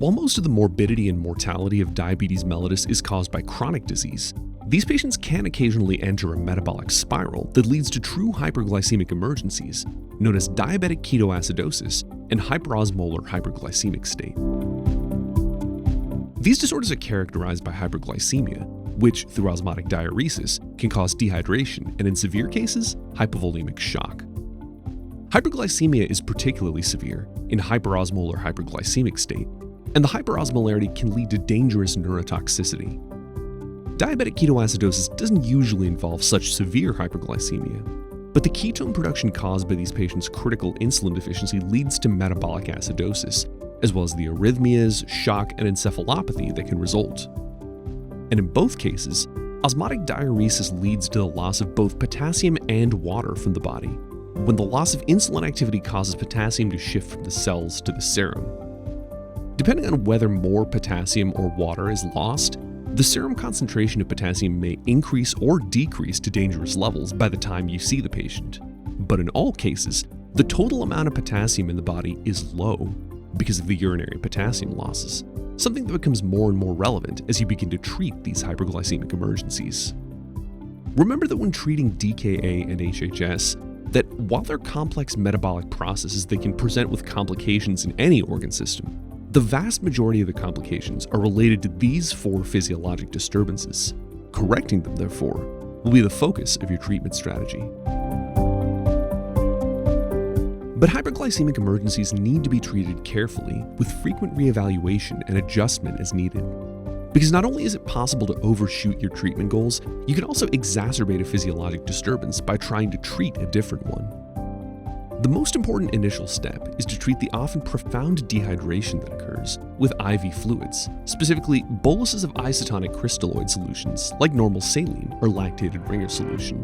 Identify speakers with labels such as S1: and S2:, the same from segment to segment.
S1: While most of the morbidity and mortality of diabetes mellitus is caused by chronic disease, these patients can occasionally enter a metabolic spiral that leads to true hyperglycemic emergencies, known as diabetic ketoacidosis and hyperosmolar hyperglycemic state. These disorders are characterized by hyperglycemia, which, through osmotic diuresis, can cause dehydration and, in severe cases, hypovolemic shock. Hyperglycemia is particularly severe in hyperosmolar hyperglycemic state, and the hyperosmolarity can lead to dangerous neurotoxicity. Diabetic ketoacidosis doesn't usually involve such severe hyperglycemia, but the ketone production caused by these patients' critical insulin deficiency leads to metabolic acidosis, as well as the arrhythmias, shock, and encephalopathy that can result. And in both cases, osmotic diuresis leads to the loss of both potassium and water from the body, when the loss of insulin activity causes potassium to shift from the cells to the serum. Depending on whether more potassium or water is lost, the serum concentration of potassium may increase or decrease to dangerous levels by the time you see the patient. But in all cases, the total amount of potassium in the body is low because of the urinary potassium losses, something that becomes more and more relevant as you begin to treat these hyperglycemic emergencies. Remember that when treating DKA and HHS, that while they're complex metabolic processes that can present with complications in any organ system, the vast majority of the complications are related to these four physiologic disturbances. Correcting them, therefore, will be the focus of your treatment strategy. But hyperglycemic emergencies need to be treated carefully with frequent reevaluation and adjustment as needed. Because not only is it possible to overshoot your treatment goals, you can also exacerbate a physiologic disturbance by trying to treat a different one. The most important initial step is to treat the often profound dehydration that occurs with IV fluids, specifically boluses of isotonic crystalloid solutions like normal saline or lactated Ringer solution.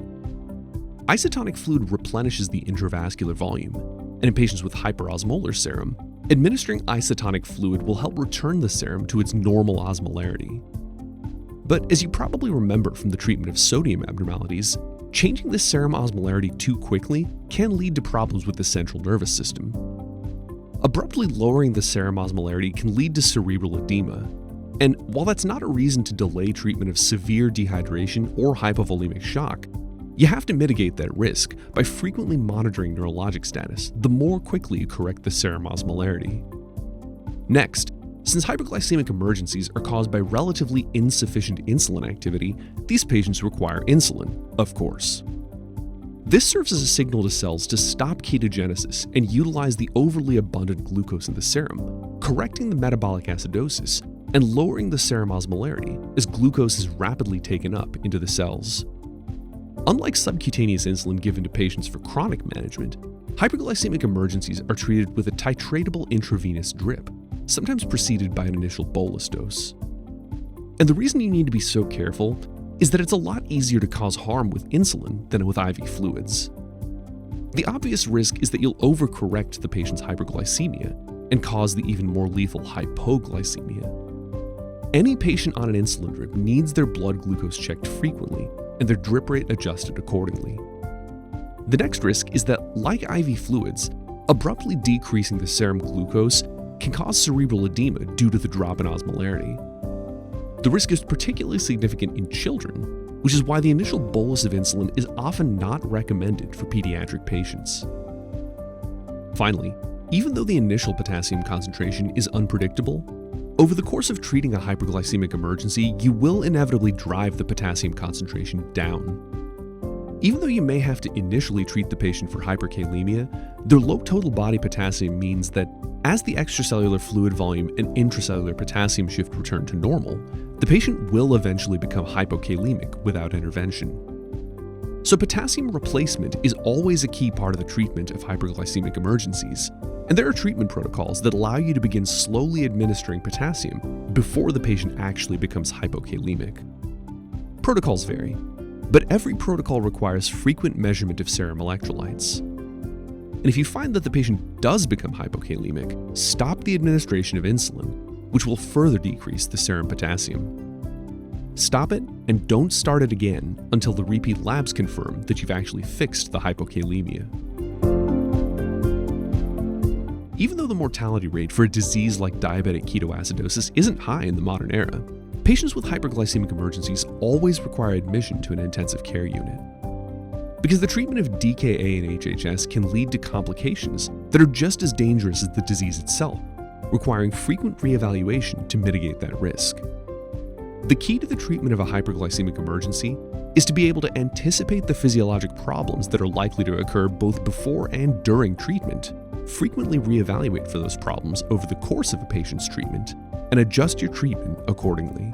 S1: Isotonic fluid replenishes the intravascular volume, and in patients with hyperosmolar serum, administering isotonic fluid will help return the serum to its normal osmolarity. But as you probably remember from the treatment of sodium abnormalities, changing the serum osmolarity too quickly can lead to problems with the central nervous system. Abruptly lowering the serum osmolarity can lead to cerebral edema, and while that's not a reason to delay treatment of severe dehydration or hypovolemic shock, you have to mitigate that risk by frequently monitoring neurologic status the more quickly you correct the serum osmolarity. Next, since hyperglycemic emergencies are caused by relatively insufficient insulin activity, these patients require insulin, of course. This serves as a signal to cells to stop ketogenesis and utilize the overly abundant glucose in the serum, correcting the metabolic acidosis and lowering the serum osmolarity as glucose is rapidly taken up into the cells. Unlike subcutaneous insulin given to patients for chronic management, hyperglycemic emergencies are treated with a titratable intravenous drip, sometimes preceded by an initial bolus dose. And the reason you need to be so careful is that it's a lot easier to cause harm with insulin than with IV fluids. The obvious risk is that you'll overcorrect the patient's hyperglycemia and cause the even more lethal hypoglycemia. Any patient on an insulin drip needs their blood glucose checked frequently and their drip rate adjusted accordingly. The next risk is that, like IV fluids, abruptly decreasing the serum glucose can cause cerebral edema due to the drop in osmolarity. The risk is particularly significant in children, which is why the initial bolus of insulin is often not recommended for pediatric patients. Finally, even though the initial potassium concentration is unpredictable, over the course of treating a hyperglycemic emergency, you will inevitably drive the potassium concentration down. Even though you may have to initially treat the patient for hyperkalemia, their low total body potassium means that as the extracellular fluid volume and intracellular potassium shift return to normal, the patient will eventually become hypokalemic without intervention. So potassium replacement is always a key part of the treatment of hyperglycemic emergencies, and there are treatment protocols that allow you to begin slowly administering potassium before the patient actually becomes hypokalemic. Protocols vary, but every protocol requires frequent measurement of serum electrolytes. And if you find that the patient does become hypokalemic, stop the administration of insulin, which will further decrease the serum potassium. Stop it and don't start it again until the repeat labs confirm that you've actually fixed the hypokalemia. Even though the mortality rate for a disease like diabetic ketoacidosis isn't high in the modern era, patients with hyperglycemic emergencies always require admission to an intensive care unit. Because the treatment of DKA and HHS can lead to complications that are just as dangerous as the disease itself, requiring frequent reevaluation to mitigate that risk. The key to the treatment of a hyperglycemic emergency is to be able to anticipate the physiologic problems that are likely to occur both before and during treatment, frequently reevaluate for those problems over the course of a patient's treatment, and adjust your treatment accordingly.